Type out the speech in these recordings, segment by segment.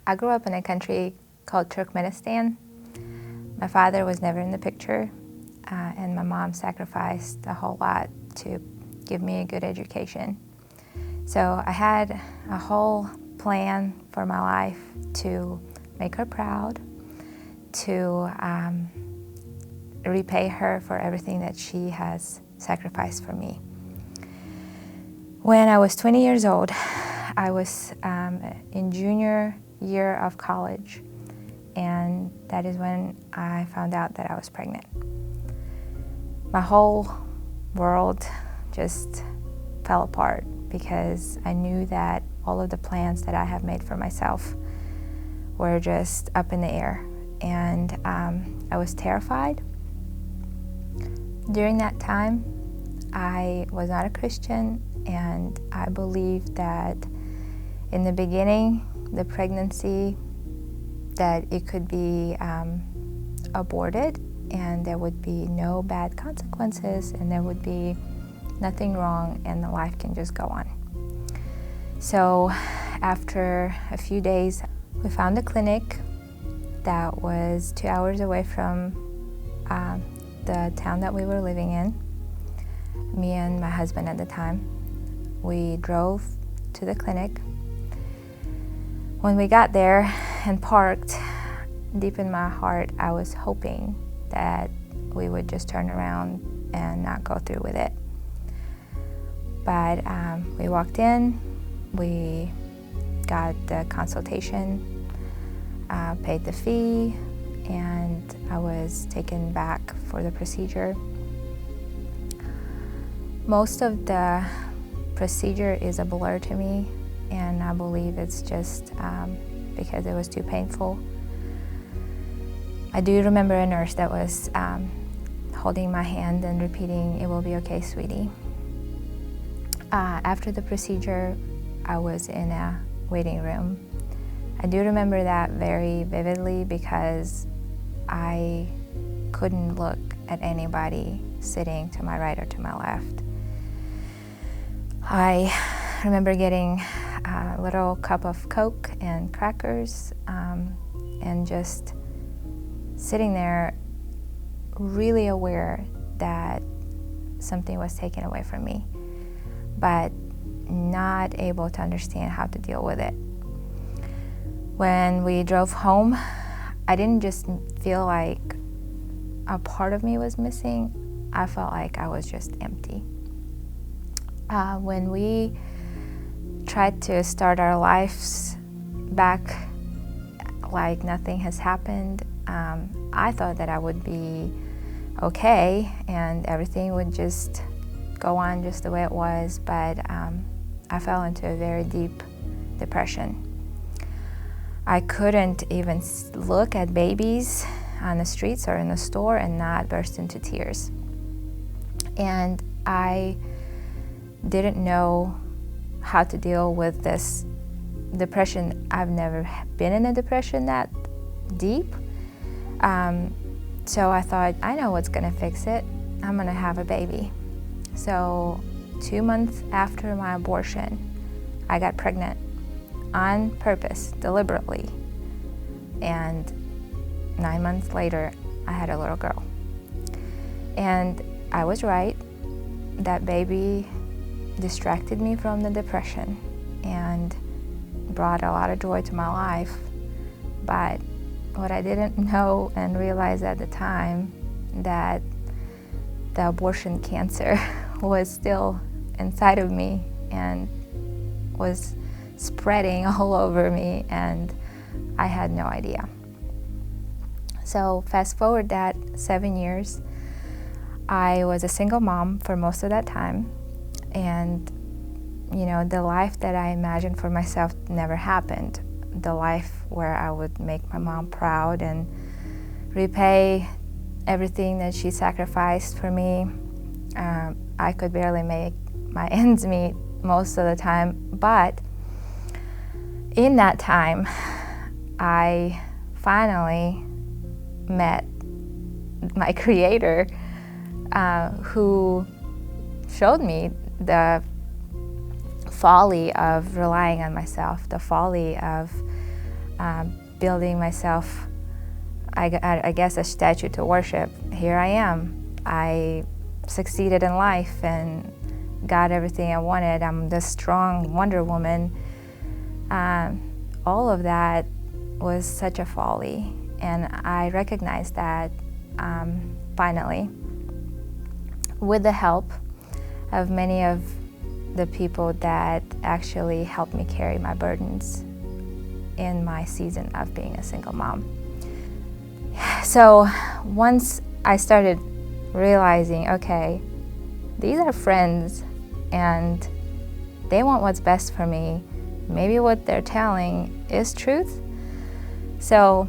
I grew up in a country called Turkmenistan. My father was never in the picture, and my mom sacrificed a whole lot to give me a good education. So I had a whole plan for my life to make her proud, to repay her for everything that she has sacrificed for me. When I was 20 years old, I was in junior year of college, and that is when I found out that I was pregnant. My whole world just fell apart because I knew that all of the plans that I have made for myself were just up in the air, and I was terrified. During that time, I was not a Christian, and I believed that in the beginning, the pregnancy, that it could be aborted and there would be no bad consequences and there would be nothing wrong and the life can just go on. So after a few days, we found a clinic that was 2 hours away from the town that we were living in. Me and my husband at the time, we drove to the clinic. When we got there and parked, deep in my heart, I was hoping that we would just turn around and not go through with it. But we walked in, we got the consultation, paid the fee, and I was taken back for the procedure. Most of the procedure is a blur to me, and I believe it's just because it was too painful. I do remember a nurse that was holding my hand and repeating, "It will be okay, sweetie." After the procedure, I was in a waiting room. I do remember that very vividly because I couldn't look at anybody sitting to my right or to my left. I remember getting a little cup of Coke and crackers and just sitting there really aware that something was taken away from me, but not able to understand how to deal with it. When we drove home, I didn't just feel like a part of me was missing, I felt like I was just empty. When we tried to start our lives back like nothing has happened, I thought that I would be okay and everything would just go on just the way it was, but I fell into a very deep depression. I couldn't even look at babies on the streets or in the store and not burst into tears. And I didn't know how to deal with this depression. I've never been in a depression that deep. So I thought, I know what's gonna fix it. I'm gonna have a baby. So 2 months after my abortion, I got pregnant on purpose, deliberately. And 9 months later, I had a little girl. And I was right. That baby distracted me from the depression and brought a lot of joy to my life. But what I didn't know and realize at the time, that the abortion cancer was still inside of me and was spreading all over me, and I had no idea. So fast forward that 7 years, I was a single mom for most of that time, and you know, the life that I imagined for myself never happened. The life where I would make my mom proud and repay everything that she sacrificed for me. I could barely make my ends meet most of the time, but in that time, I finally met my Creator, who showed me the folly of relying on myself, the folly of building myself, I guess, a statue to worship. Here I am. I succeeded in life and got everything I wanted. I'm this strong Wonder Woman. All of that was such a folly, and I recognized that finally, with the help of many of the people that actually helped me carry my burdens in my season of being a single mom. So once I started realizing, okay, these are friends and they want what's best for me, maybe what they're telling is truth. So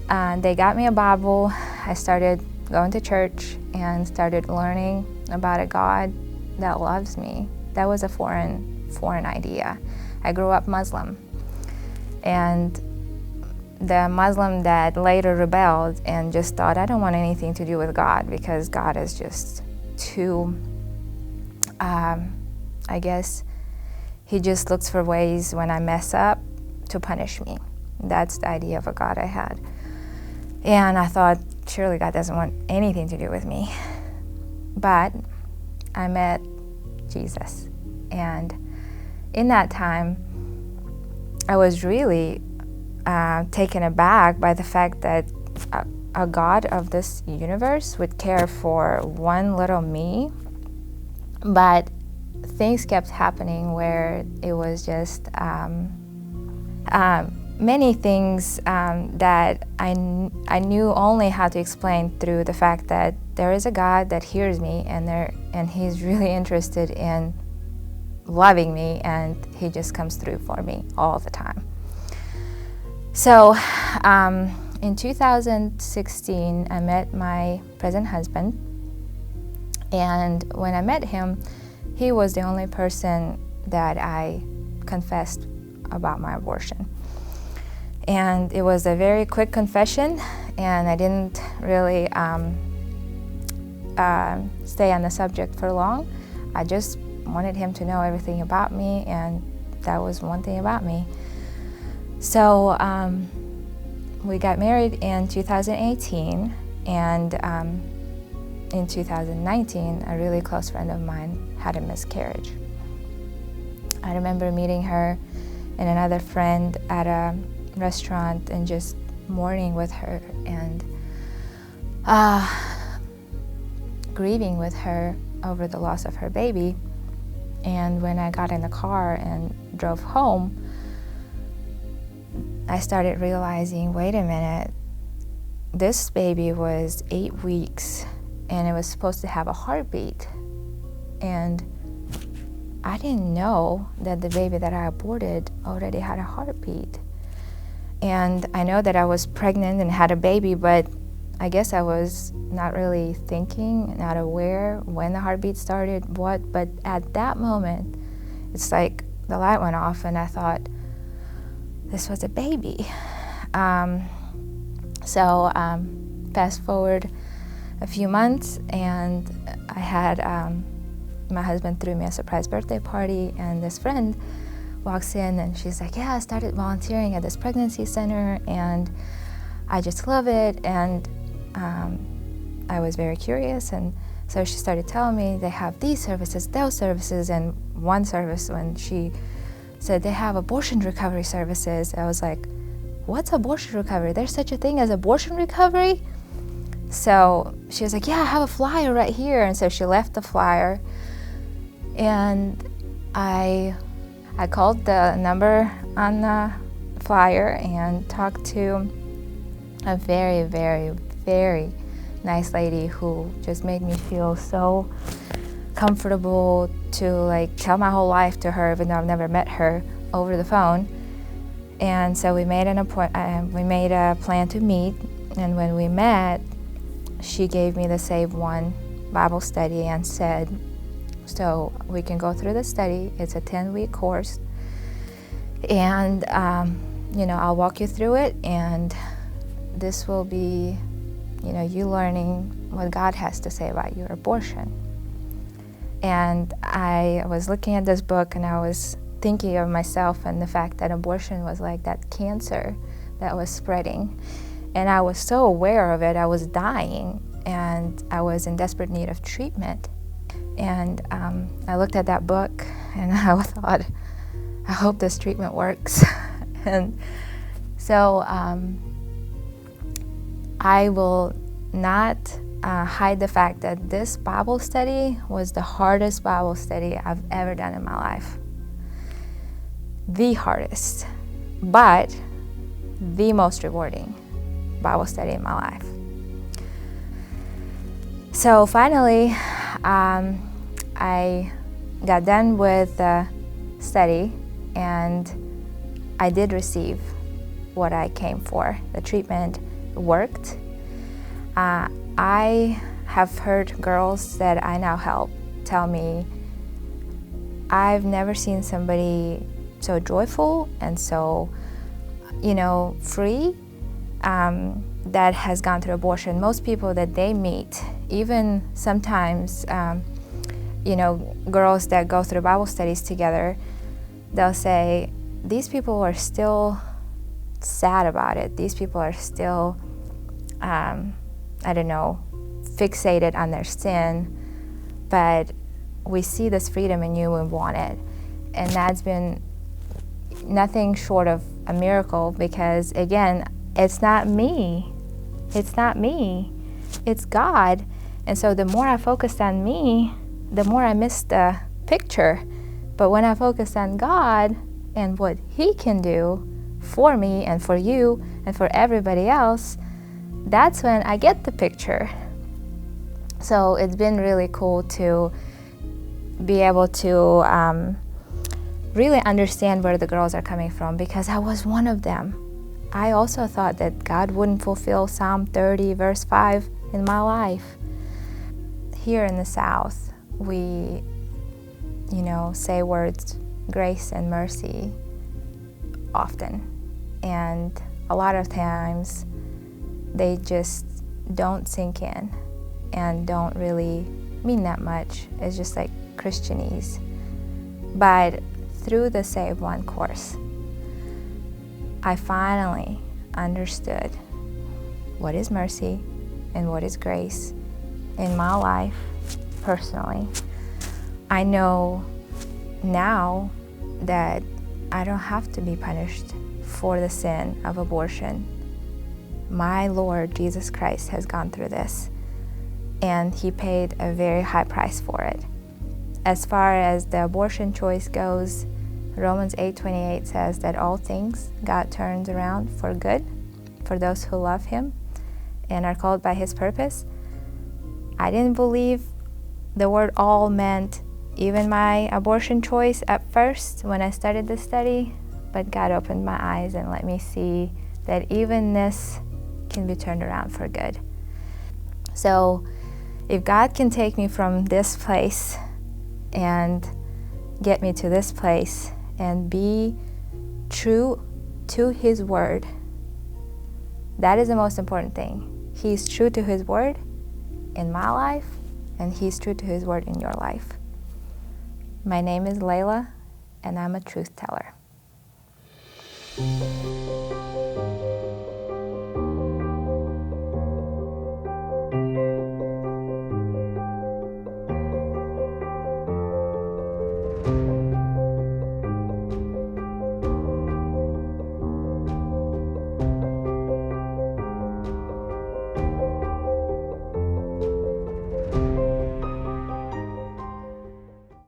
they got me a Bible. I started going to church and started learning about a God that loves me. That was a foreign idea. I grew up Muslim, and the Muslim that later rebelled and just thought, I don't want anything to do with God because God is just too, I guess, he just looks for ways when I mess up to punish me. That's the idea of a God I had. And I thought, surely God doesn't want anything to do with me. But I met Jesus. And in that time, I was really taken aback by the fact that a God of this universe would care for one little me. But things kept happening where it was just many things that I knew only how to explain through the fact that there is a God that hears me, and he's really interested in loving me, and he just comes through for me all the time. So in 2016, I met my present husband, and when I met him, he was the only person that I confessed about my abortion. And it was a very quick confession, and I didn't really stay on the subject for long. I just wanted him to know everything about me, and that was one thing about me. So we got married in 2018, and in 2019, a really close friend of mine had a miscarriage. I remember meeting her and another friend at a restaurant and just mourning with her and grieving with her over the loss of her baby. And when I got in the car and drove home, I started realizing, wait a minute, this baby was 8 weeks and it was supposed to have a heartbeat. And I didn't know that the baby that I aborted already had a heartbeat. And I know that I was pregnant and had a baby, but I guess I was not really thinking, not aware when the heartbeat started, but at that moment, it's like the light went off and I thought, this was a baby. So fast forward a few months, and I had, my husband threw me a surprise birthday party, and this friend walks in and she's like, yeah, I started volunteering at this pregnancy center and I just love it. And I was very curious, and so she started telling me they have these services, those services, and one service when she said they have abortion recovery services, I was like, what's abortion recovery? There's such a thing as abortion recovery? So she was like, yeah, I have a flyer right here. And so she left the flyer, and I called the number on the flyer and talked to a very, very, very nice lady who just made me feel so comfortable to like tell my whole life to her, even though I've never met her, over the phone. And so we made we made a plan to meet, and when we met, she gave me the SaveOne Bible study and said, so we can go through the study. It's a 10-week course, and I'll walk you through it, and this will be, you learning what God has to say about your abortion. And I was looking at this book, and I was thinking of myself and the fact that abortion was like that cancer that was spreading. And I was so aware of it. I was dying, and I was in desperate need of treatment. And I looked at that book, and I thought, I hope this treatment works. And so I will not hide the fact that this Bible study was the hardest Bible study I've ever done in my life. The hardest, but the most rewarding Bible study in my life. So finally, I got done with the study, and I did receive what I came for. The treatment worked. I have heard girls that I now help tell me, I've never seen somebody so joyful and so, free that has gone through abortion. Most people that they meet, even sometimes, girls that go through Bible studies together, they'll say, these people are still sad about it. These people are still, fixated on their sin, but we see this freedom in you and want it. And that's been nothing short of a miracle, because again, it's not me. It's not me. It's God. And so the more I focused on me, the more I missed the picture. But when I focused on God and what He can do for me and for you and for everybody else, that's when I get the picture. So it's been really cool to be able to really understand where the girls are coming from, because I was one of them. I also thought that God wouldn't fulfill Psalm 30 verse 5 in my life. Here in the South, we, say words grace and mercy often. And a lot of times they just don't sink in and don't really mean that much. It's just like Christianese. But through the SaveOne course, I finally understood what is mercy and what is grace in my life personally. I know now that I don't have to be punished for the sin of abortion. My Lord Jesus Christ has gone through this, and He paid a very high price for it. As far as the abortion choice goes, Romans 8:28 says that all things God turns around for good for those who love Him and are called by His purpose. I didn't believe the word all meant even my abortion choice at first when I started the study, but God opened my eyes and let me see that even this can be turned around for good. So if God can take me from this place and get me to this place and be true to His word, that is the most important thing. He's true to His word in my life, and He's true to His word in your life. My name is Leyla, and I'm a truth teller.